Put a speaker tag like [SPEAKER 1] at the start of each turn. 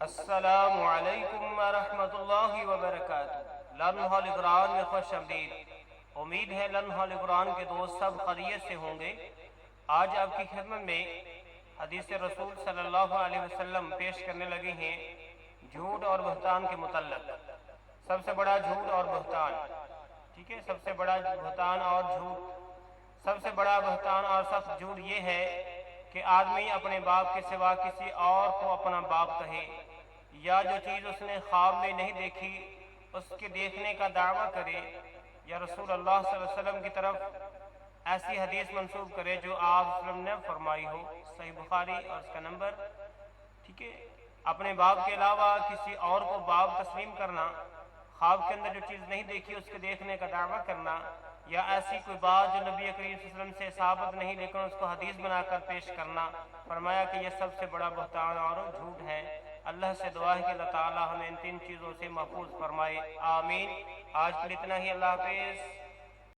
[SPEAKER 1] السلام علیکم ورحمۃ اللہ وبرکاتہ۔ لمحہ القرآن میں خوش آمدید۔ امید ہے لمحہ القرآن کے دوست سب خیریت سے ہوں گے۔ آج آپ کی خدمت میں حدیث رسول صلی اللہ علیہ وسلم پیش کرنے لگے ہیں جھوٹ اور بہتان کے متعلق۔ سب سے بڑا جھوٹ اور بہتان، ٹھیک ہے، سب سے بڑا بہتان اور جھوٹ، سب سے بڑا بہتان اور سخت جھوٹ یہ ہے کہ آدمی اپنے باپ کے سوا کسی اور کو اپنا باپ کہے، یا جو چیز اس نے خواب میں نہیں دیکھی اس کے دیکھنے کا دعویٰ کرے، یا رسول اللہ صلی اللہ علیہ وسلم کی طرف ایسی حدیث منسوب کرے جو آپ صلی اللہ علیہ وسلم نے فرمائی ہو، صحیح بخاری اور اس کا نمبر، ٹھیک ہے۔ اپنے باپ کے علاوہ کسی اور کو باپ تسلیم کرنا، خواب کے اندر جو چیز نہیں دیکھی اس کے دیکھنے کا دعویٰ کرنا، یا ایسی کوئی بات جو نبی کریم صلی اللہ علیہ وسلم سے ثابت نہیں لیکن اس کو حدیث بنا کر پیش کرنا، فرمایا کہ یہ سب سے بڑا بہتان اور جھوٹ ہے۔ اللہ سے دعا ہے کہ اللہ تعالی ہمیں ان تین چیزوں سے محفوظ فرمائے، آمین۔ آج کے لیے اتنا ہی، اللہ حافظ۔